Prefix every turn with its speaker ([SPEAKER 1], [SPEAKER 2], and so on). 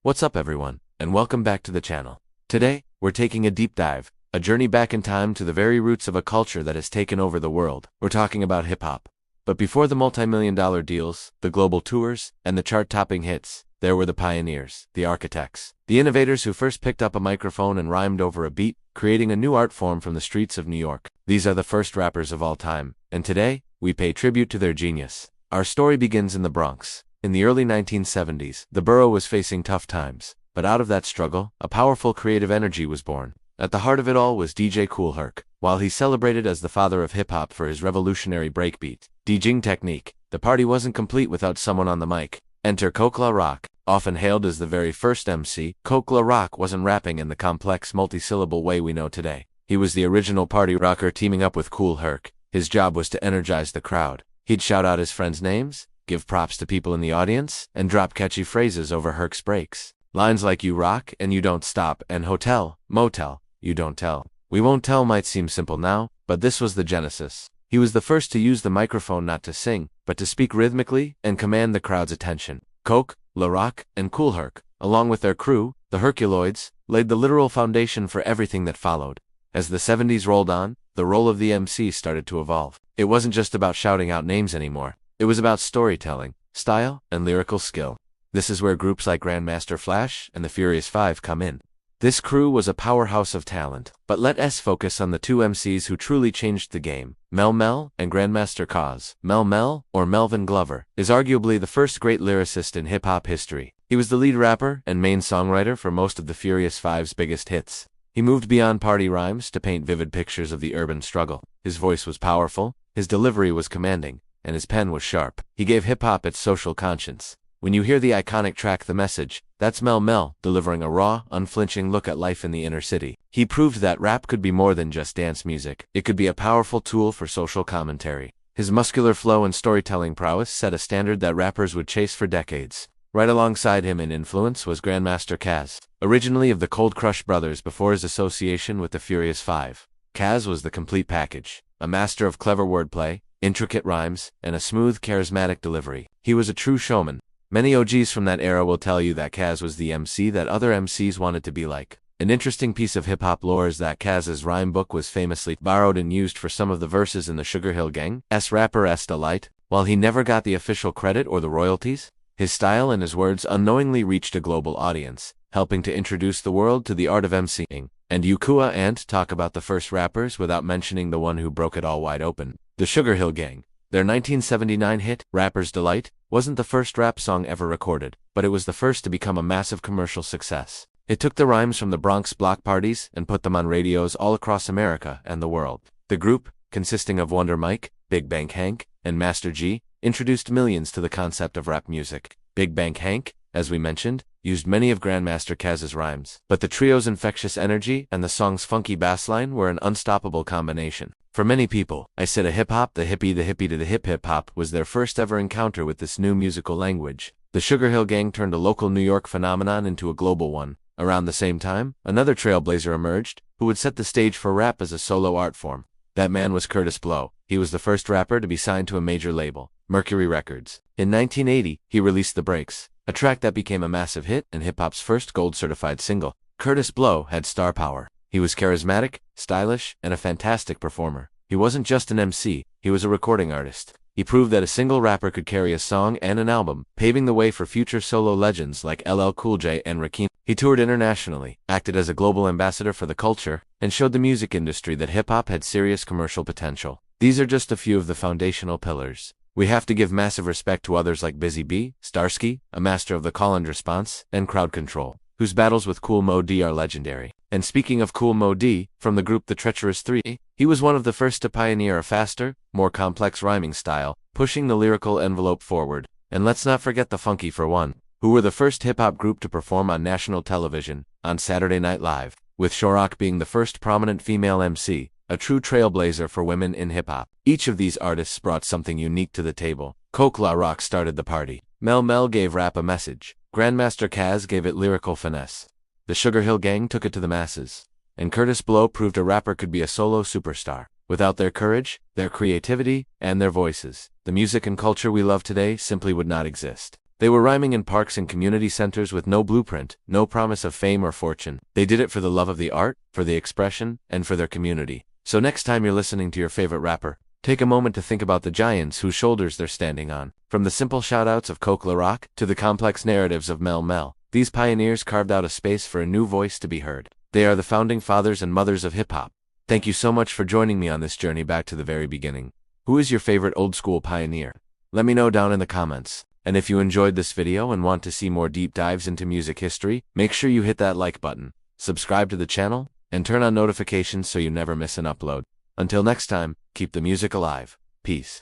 [SPEAKER 1] What's up everyone, and welcome back to the channel. Today, we're taking a deep dive, a journey back in time to the very roots of a culture that has taken over the world. We're talking about hip-hop. But before the multi-million-dollar deals, the global tours, and the chart-topping hits, there were the pioneers, the architects, the innovators who first picked up a microphone and rhymed over a beat, creating a new art form from the streets of New York. These are the first rappers of all time, and today, we pay tribute to their genius. Our story begins in the Bronx. In the early 1970s, the borough was facing tough times, but out of that struggle, a powerful creative energy was born. At the heart of it all was DJ Kool Herc. While he celebrated as the father of hip-hop for his revolutionary breakbeat, DJing technique, the party wasn't complete without someone on the mic. Enter Coke La Rock. Often hailed as the very first MC, Coke La Rock wasn't rapping in the complex multi-syllable way we know today. He was the original party rocker teaming up with Kool Herc. His job was to energize the crowd. He'd shout out his friends' names, give props to people in the audience, and drop catchy phrases over Herc's breaks. Lines like "You rock and you don't stop" and "Hotel, motel, you don't tell." "We won't tell" might seem simple now, but this was the genesis. He was the first to use the microphone not to sing, but to speak rhythmically and command the crowd's attention. Coke, La Rock, and Kool Herc, along with their crew, the Herculoids, laid the literal foundation for everything that followed. As the 70s rolled on, the role of the MC started to evolve. It wasn't just about shouting out names anymore. It was about storytelling, style, and lyrical skill. This is where groups like Grandmaster Flash and the Furious Five come in. This crew was a powerhouse of talent, but let us focus on the two MCs who truly changed the game, Mel Mel and Grandmaster Caz. Mel Mel, or Melvin Glover, is arguably the first great lyricist in hip-hop history. He was the lead rapper and main songwriter for most of the Furious Five's biggest hits. He moved beyond party rhymes to paint vivid pictures of the urban struggle. His voice was powerful, his delivery was commanding, and his pen was sharp. He gave hip-hop its social conscience. When you hear the iconic track The Message, that's Mel Mel delivering a raw, unflinching look at life in the inner city. He proved that rap could be more than just dance music. It could be a powerful tool for social commentary. His muscular flow and storytelling prowess set a standard that rappers would chase for decades. Right alongside him in influence was Grandmaster Caz, originally of the Cold Crush Brothers before his association with the Furious Five. Caz was the complete package, a master of clever wordplay, intricate rhymes, and a smooth, charismatic delivery. He was a true showman. Many OGs from that era will tell you that Caz was the MC that other MCs wanted to be like. An interesting piece of hip-hop lore is that Caz's rhyme book was famously borrowed and used for some of the verses in the Sugar Hill Gang's Rapper's Delight. While he never got the official credit or the royalties, his style and his words unknowingly reached a global audience, helping to introduce the world to the art of MCing. And you can't talk about the first rappers without mentioning the one who broke it all wide open, the Sugar Hill Gang. Their 1979 hit, Rapper's Delight, wasn't the first rap song ever recorded, but it was the first to become a massive commercial success. It took the rhymes from the Bronx block parties and put them on radios all across America and the world. The group, consisting of Wonder Mike, Big Bank Hank, and Master G, introduced millions to the concept of rap music. Big Bank Hank, as we mentioned, used many of Grandmaster Caz's rhymes, but the trio's infectious energy and the song's funky bassline were an unstoppable combination. For many people, I said a hip-hop, the hippie to the hip-hop was their first ever encounter with this new musical language. The Sugar Hill Gang turned a local New York phenomenon into a global one. Around the same time, another trailblazer emerged, who would set the stage for rap as a solo art form. That man was Kurtis Blow. He was the first rapper to be signed to a major label, Mercury Records. In 1980, he released The Breaks, a track that became a massive hit and hip-hop's first gold-certified single. Kurtis Blow had star power. He was charismatic, stylish, and a fantastic performer. He wasn't just an MC, he was a recording artist. He proved that a single rapper could carry a song and an album, paving the way for future solo legends like LL Cool J and Rakim. He toured internationally, acted as a global ambassador for the culture, and showed the music industry that hip-hop had serious commercial potential. These are just a few of the foundational pillars. We have to give massive respect to others like Busy B, Starsky, a master of the call and response, and crowd control, whose battles with Kool Moe Dee are legendary. And speaking of Kool Moe Dee, from the group The Treacherous Three, he was one of the first to pioneer a faster, more complex rhyming style, pushing the lyrical envelope forward. And let's not forget the Funky for One, who were the first hip-hop group to perform on national television, on Saturday Night Live, with Shorrock being the first prominent female MC, a true trailblazer for women in hip-hop. Each of these artists brought something unique to the table. Coke La Rock started the party. Mel Mel gave rap a message. Grandmaster Caz gave it lyrical finesse. The Sugar Hill Gang took it to the masses. And Kurtis Blow proved a rapper could be a solo superstar. Without their courage, their creativity, and their voices, the music and culture we love today simply would not exist. They were rhyming in parks and community centers with no blueprint, no promise of fame or fortune. They did it for the love of the art, for the expression, and for their community. So next time you're listening to your favorite rapper, take a moment to think about the giants whose shoulders they're standing on. From the simple shoutouts of Coke La Rock to the complex narratives of Mel Mel, these pioneers carved out a space for a new voice to be heard. They are the founding fathers and mothers of hip-hop. Thank you so much for joining me on this journey back to the very beginning. Who is your favorite old-school pioneer? Let me know down in the comments. And if you enjoyed this video and want to see more deep dives into music history, make sure you hit that like button, subscribe to the channel, and turn on notifications so you never miss an upload. Until next time, keep the music alive. Peace.